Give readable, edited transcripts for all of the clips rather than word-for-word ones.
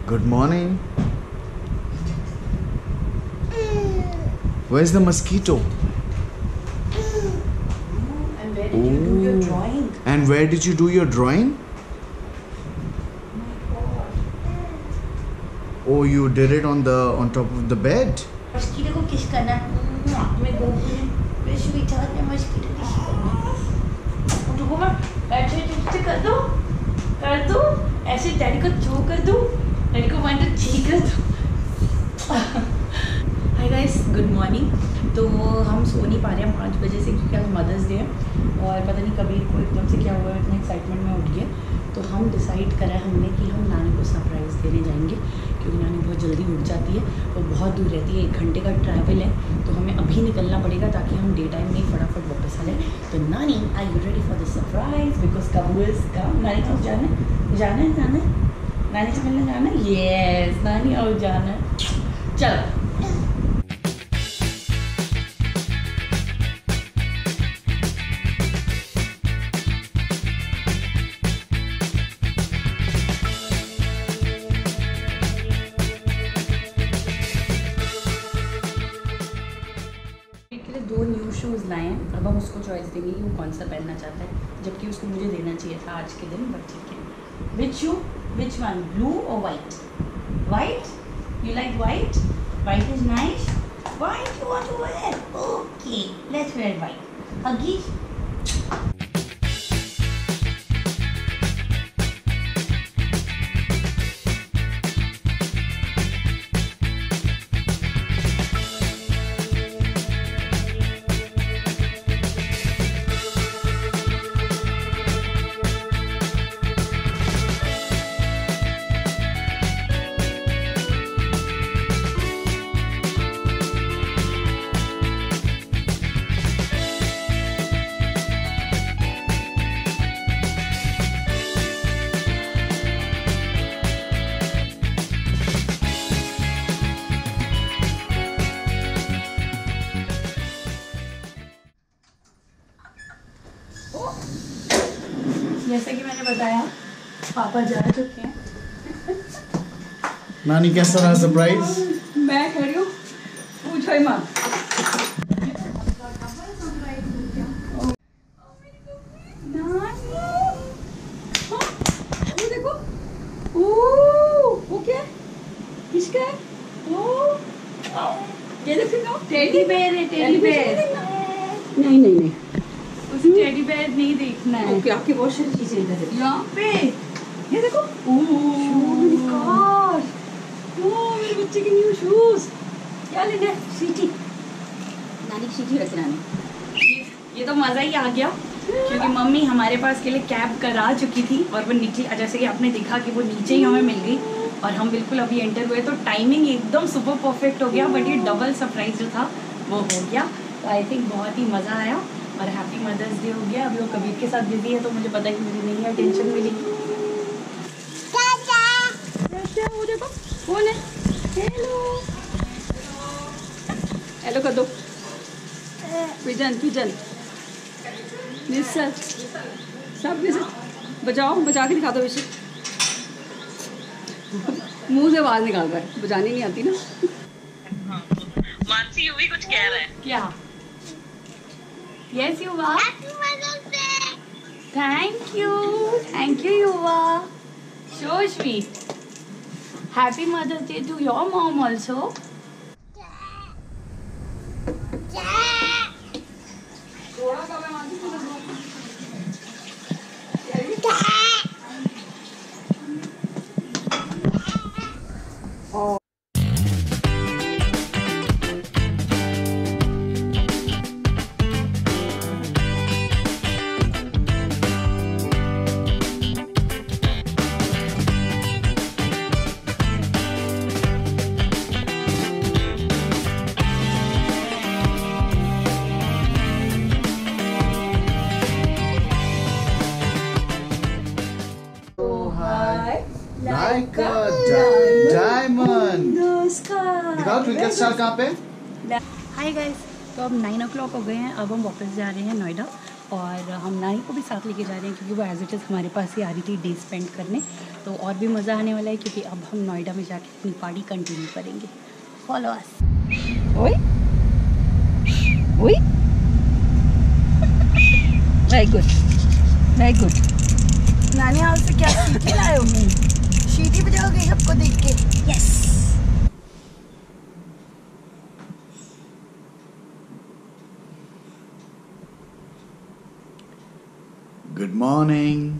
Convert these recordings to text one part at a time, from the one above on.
Good morning. Where's the mosquito? And where did you do your drawing? And where did you do your drawing? Oh, you did it on top of the bed. Mosquito को kiss करना मैं गोभी में sweetheart ने mosquito kiss करना उठो मैं ऐसे ऐसे कर दो ऐसे डैडी को छू कर दो डैडी को माइंड ठीक कर दो। Hi guys, good morning. तो हम सो नहीं पा रहे हैं 5 बजे से क्योंकि आज मदर्स डे है और पता नहीं कबीर को एकदम से क्या हुआ, इतना एक्साइटमेंट में उठ गया। तो हम डिसाइड करा हमने कि हम नानी को सरप्राइज़ देने जाएंगे क्योंकि नानी बहुत जल्दी उठ जाती है और बहुत दूर रहती है, 1 घंटे का ट्रैवल है। तो हमें अभी निकलना पड़ेगा ताकि हम डे टाइम में फटाफट वापस आ जाए। तो नानी, are you ready for the surprise? Because KABIR'S का नानी को जाना है नानी से मिलने जाना है। यस नानी और जाना है, चलो। दो न्यू शूज़ लाए हैं, अब हम उसको चॉइस देंगे कि वो कौन सा पहनना चाहता है, जबकि उसको मुझे देना चाहिए था आज के दिन, बट ठीक है। Which shoe, which one, blue और white? White, you like white? White is nice. White you want to wear? Okay, let's wear white. Huggies जैसा कि मैंने बताया पापा जा चुके हैं। नानी कैसा रहा सरप्राइज? मैं खड़ी हूँ, पूछो ही मत। देखो, वो क्या है? किसका है? ये देखो, टेडी बेयर है। टेडी बेयर नहीं उसे टेडी बेयर नहीं देखना है। ओके, आपकी बहुत सारी चीजें इधर है। यहाँ पे ये देखो, मेरे बच्चे के न्यू शूज। क्या लेना है? सीटी, नानी सीटी रख नानी। ये तो मज़ा ही आ गया क्योंकि मम्मी हमारे पास के लिए कैब करा चुकी थी और वो नीचे, जैसे कि आपने देखा कि वो नीचे ही हमें मिल गई और हम बिल्कुल अभी एंटर हुए तो टाइमिंग एकदम सुपर परफेक्ट हो गया। बट ये डबल सरप्राइज जो था वो हो गया, तो आई थिंक बहुत ही मज़ा आया और हैप्पी मदर्स डे हो गया। अभी वो कबीर के साथ बिजी है तो मुझे पता है कि मुझे नहीं है टेंशन मिलेगी। वो देखो कौन है? हेलो हेलो कर दो। पिजन निस्सर सब बजाओ, बजा के दिखा दो। वैसे मुंह से आवाज निकाल रहा है, बजानी नहीं आती ना। मानसी यू भी कुछ कह रहा है क्या? Yes, Yuva. Thank you, Yuva. So sweet. Happy Mother's Day to your mom also. Like a diamond. दिखाओ ट्विंकल स्टार कहाँ पे? हाय गाइस, तो अब 9 o'clock हो गए हैं। अब हम वापस जा रहे हैं नोएडा और हम नानी को भी साथ लेके जा रहे हैं क्योंकि वो एज इट इज़ हमारे पास ही आ रही थी डे स्पेंड करने। तो और भी मज़ा आने वाला है क्योंकि अब हम नोएडा में जाके अपनी पार्टी कंटिन्यू करेंगे। Follow us. ओए ओए, वेरी गुड वेरी गुड। नानी हाउस से क्या सीख के लाए हो? सीटी बजाओगे सबको देख के? यस। Good morning.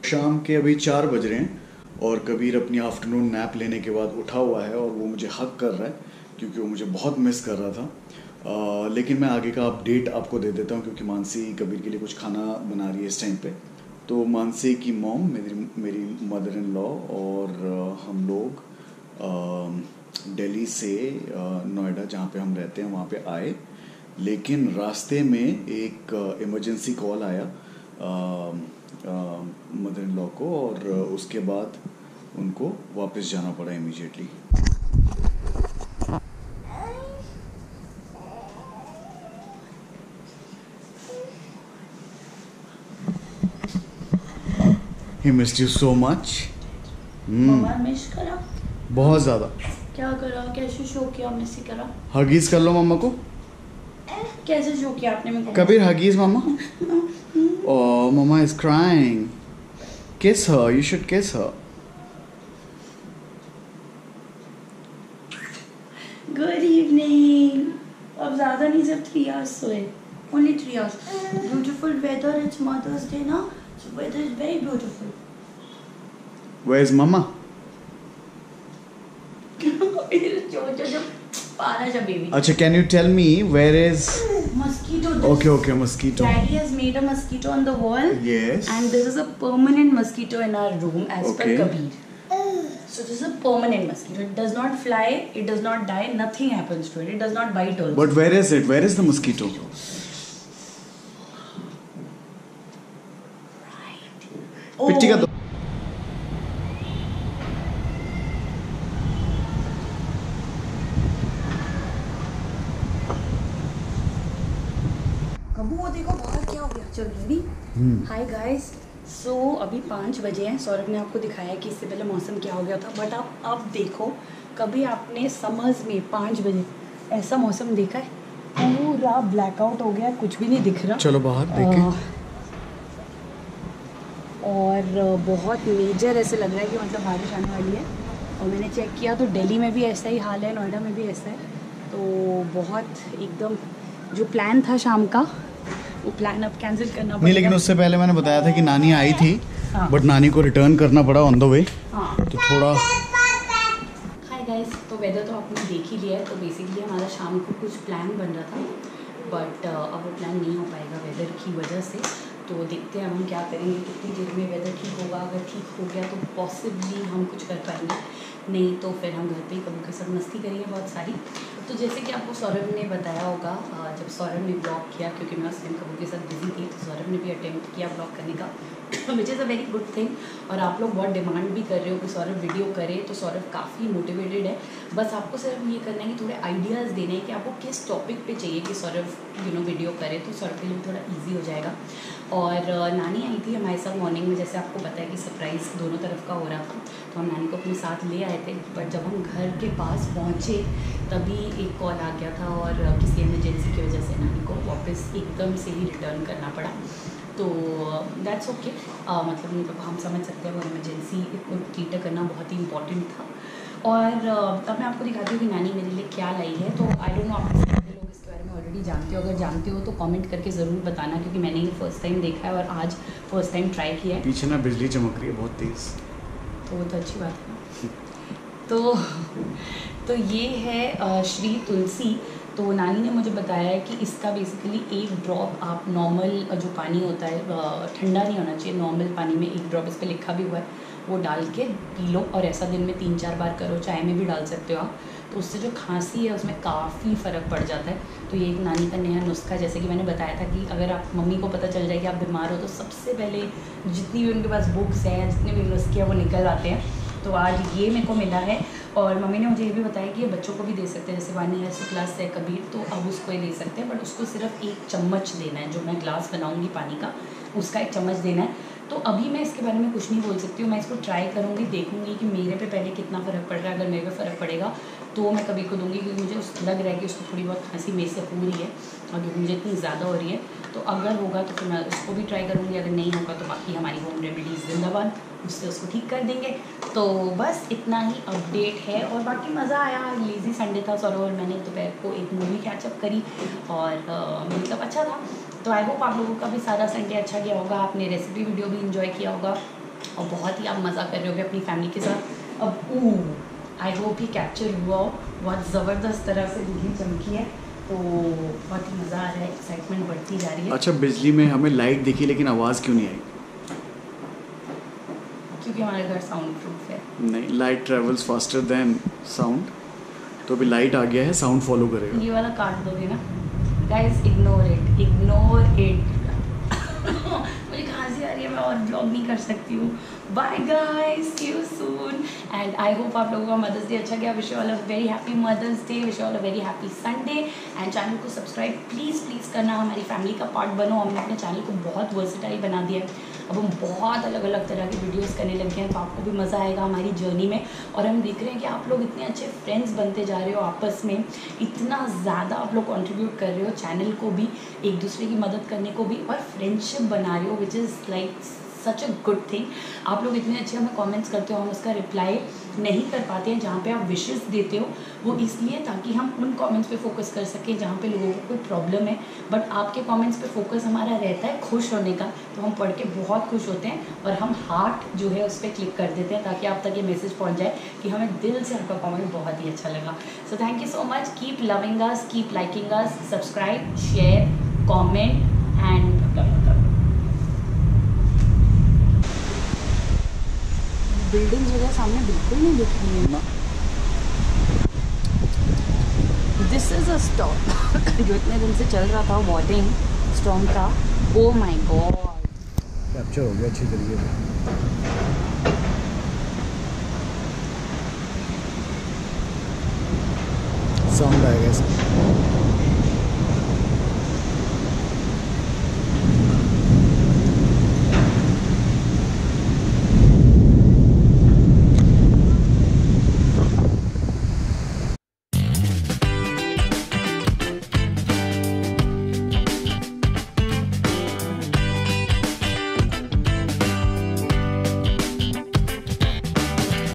शाम के अभी 4 बज रहे हैं और कबीर अपनी आफ्टरनून नैप लेने के बाद उठा हुआ है और वो मुझे हक कर रहा है क्योंकि वो मुझे बहुत मिस कर रहा था। लेकिन मैं आगे का अपडेट आपको दे देता हूँ क्योंकि मानसी कबीर के लिए कुछ खाना बना रही है इस टाइम पे। तो मानसी की मॉम मेरी मदर इन लॉ और हम लोग दिल्ली से नोएडा जहाँ पे हम रहते हैं वहाँ पे आए, लेकिन रास्ते में एक इमरजेंसी कॉल आया मदर इन लॉ को और उसके बाद उनको वापस जाना पड़ा immediately. He missed you so much. Mama miss करा बहुत ज़्यादा। क्या करा? कैसे शो किया? मिस ही करा। हगीज कर लो मम्मा को। कैसे शो किया आपने मेरे को? Kabir Huggies mama. Oh, mama is crying. Kiss her. You should kiss her. Good evening. अब ज़्यादा नहीं, सिर्फ 3 hours सोए. Only 3 hours. Beautiful weather. It's Mother's Day ना. So weather is very beautiful. Where is mama? अच्छा, can you tell me where is? Mosquito. Okay, mosquito. Daddy has made a mosquito on the wall. Yes. And this is a permanent mosquito in our room as per Okay. Kabir. So this is a permanent mosquito. It does not fly. It does not die. Nothing happens to it. It does not bite also. But where is it? Where is the mosquito? पिट्टी का दो। कबू देखो बाहर क्या हो गया। चल रेडी। Hi guys. सो अभी 5 बजे हैं। सौरभ ने आपको दिखाया कि इससे पहले मौसम क्या हो गया था, बट आप अब देखो, कभी आपने समर्स में 5 बजे ऐसा मौसम देखा है? पूरा ब्लैकआउट हो गया, कुछ भी नहीं दिख रहा। चलो बाहर देखें। और बहुत मेजर ऐसे लग रहा है कि मतलब बारिश आने वाली है। और मैंने चेक किया तो दिल्ली में भी ऐसा ही हाल है, नोएडा में भी ऐसा है। तो बहुत एकदम जो प्लान था शाम का, वो प्लान अब कैंसिल करना पड़ा। नहीं, लेकिन उससे पहले मैंने बताया था कि नानी आई थी। हाँ। बट नानी को रिटर्न करना पड़ा ऑन द वे। हाँ। तो थोड़ा। हाय गाइस, तो वेदर तो आपने देख ही लिया है। तो बेसिकली हमारा शाम को कुछ प्लान बन रहा था, बट अब वो प्लान नहीं हो पाएगा वेदर की वजह से। तो देखते हैं हम क्या करेंगे, कितनी देर में वेदर ठीक होगा। अगर ठीक हो गया तो पॉसिबली हम कुछ कर पाएंगे, नहीं तो फिर हम घर पे ही कबू के साथ मस्ती करेंगे बहुत सारी। तो जैसे कि आपको सौरभ ने बताया होगा, जब सौरभ ने ब्लॉग किया, क्योंकि मैं उस टाइम कबू के साथ बिजी थी, तो सौरभ ने भी अटेम्प्ट किया ब्लॉग करने का, which is a very good thing. और आप लोग बहुत डिमांड भी कर रहे हो कि सौरभ वीडियो करे, तो सौरभ काफ़ी मोटिवेटेड है। बस आपको सिर्फ ये करना है कि थोड़े आइडियाज़ देने हैं कि आपको किस टॉपिक पे चाहिए कि सौरभ वीडियो करे, तो सौरभ के लिए थोड़ा ईजी हो जाएगा। और नानी आई थी हमारे साथ मॉर्निंग में, जैसे आपको पता है कि सरप्राइज़ दोनों तरफ का हो रहा था, तो हम नानी को अपने साथ ले आए थे। बट जब हम घर के पास पहुँचे तभी एक कॉल आ गया था और किसी इमरजेंसी की वजह से नानी को वापस एकदम से ही रिटर्न करना पड़ा। तो दैट्स ओके। मतलब हम समझ सकते हैं वो इमरजेंसी को ट्रीट करना बहुत ही इम्पॉर्टेंट था। और अब मैं आपको दिखाती हूँ कि नानी मेरे लिए क्या लाई है। तो आई डोंट नो आप लोग इसके बारे में ऑलरेडी जानते हो, अगर जानते हो तो कमेंट करके ज़रूर बताना, क्योंकि मैंने ये फर्स्ट टाइम देखा है और आज फर्स्ट टाइम ट्राई किया है। पीछे ना बिजली चमक रही है बहुत तेज़, तो वो तो अच्छी बात है ना। तो ये है श्री तुलसी। तो नानी ने मुझे बताया है कि इसका बेसिकली 1 ड्रॉप आप नॉर्मल जो पानी होता है, ठंडा नहीं होना चाहिए, नॉर्मल पानी में 1 ड्रॉप, इस पर लिखा भी हुआ है, वो डाल के पी लो। और ऐसा दिन में 3-4 बार करो, चाय में भी डाल सकते हो आप। तो उससे जो खांसी है उसमें काफ़ी फ़र्क पड़ जाता है। तो ये एक नानी का नया नुस्खा, जैसे कि मैंने बताया था कि अगर आप मम्मी को पता चल जाए कि आप बीमार हो, तो सबसे पहले जितनी भी उनके पास बुक्स हैं या जितने भी नुस्खे हैं वो निकल आते हैं। तो आज ये मेरे को मिला है। और मम्मी ने मुझे ये भी बताया कि ये बच्चों को भी दे सकते हैं, जैसे 1 ईयर से प्लस है कबीर, तो अब उसको ये ले सकते हैं, बट उसको सिर्फ 1 चम्मच देना है। जो मैं ग्लास बनाऊँगी पानी का, उसका 1 चम्मच देना है। तो अभी मैं इसके बारे में कुछ नहीं बोल सकती हूँ, मैं इसको ट्राई करूँगी, देखूँगी कि मेरे पे पहले कितना फ़र्क पड़ रहा है। अगर मेरे पे फ़र्क पड़ेगा तो मैं कबीर को दूँगी, क्योंकि मुझे लग रहा है कि उसको थोड़ी बहुत खांसी मेरे से हो रही है और क्योंकि मुझे इतनी ज़्यादा हो रही है। तो अगर होगा तो फिर मैं उसको भी ट्राई करूँगी, अगर नहीं होगा तो बाकी हमारी होम रेमेडीज़ जिंदाबाद, उससे उसको ठीक कर देंगे। तो बस इतना ही अपडेट है। और बाकी मज़ा आया, लेज़ी संडे था सॉरी, और मैंने दोपहर को एक मूवी कैचअप करी और मतलब अच्छा था। तो आई होप आप लोगों का भी सारा संडे अच्छा गया होगा, आपने रेसिपी वीडियो भी इंजॉय किया होगा और बहुत ही आप मज़ा कर रहे होगे अपनी फैमिली के साथ। अब आई होप ही कैप्चर हुआ हो, बहुत ज़बरदस्त तरह से बिजली चमकी है, तो बहुत ही मज़ा आ रहा है, एक्साइटमेंट बढ़ती जा रही है। अच्छा, बिजली में हमें लाइट दिखी लेकिन आवाज़ क्यों नहीं आई? क्योंकि हमारा घर साउंड प्रूफ है। नहीं, light travels faster than sound, तो अभी लाइट आ गया है, साउंड फॉलो करेगा। ये वाला काट दोगे ना guys, ignore it, ignore it. मुझे खांसी आ रही है, मैं और ब्लॉग नहीं कर सकती हूँ। Bye guys, see you soon and I hope आप लोगों का मदर्स डे अच्छा गया। Wish you all a very happy mother's day, wish you all a very happy Sunday and channel को सब्सक्राइब प्लीज़ करना, हमारी फैमिली का पार्ट बनो। हमने अपने चैनल को बहुत वर्सेटाइल बना दिया है, अब हम बहुत अलग अलग तरह की वीडियोस करने लग गए हैं, तो आपको भी मज़ा आएगा हमारी जर्नी में। और हम देख रहे हैं कि आप लोग इतने अच्छे फ्रेंड्स बनते जा रहे हो, आपस में इतना ज़्यादा आप लोग कंट्रीब्यूट कर रहे हो चैनल को भी, एक दूसरे की मदद करने को भी, और फ्रेंडशिप बना रहे हो, which is like such a good thing. आप लोग इतने अच्छे हमें कमेंट्स करते हो, हम उसका रिप्लाई नहीं कर पाते हैं। जहाँ पे आप विशेस देते हो वो इसलिए ताकि हम उन कमेंट्स पे फोकस कर सकें जहाँ पे लोगों को कोई प्रॉब्लम है, बट आपके कमेंट्स पे फोकस हमारा रहता है खुश होने का, तो हम पढ़ के बहुत खुश होते हैं और हम हार्ट जो है उस पर क्लिक कर देते हैं ताकि आप तक ये मैसेज पहुँच जाए कि हमें दिल से आपका कमेंट बहुत ही अच्छा लगा। So thank you so much, keep loving us, keep liking us, subscribe, share, comment and buildings वगैरह सामने बिल्कुल नहीं दिख रही है ना। दिस इज़ अ स्टॉप जो इतने दिन से चल रहा था वॉर्डिंग स्टॉर्म का। ओ माय गॉड, कैप्चर हो गया अच्छी तरीके से। साउंड आएगा इसका।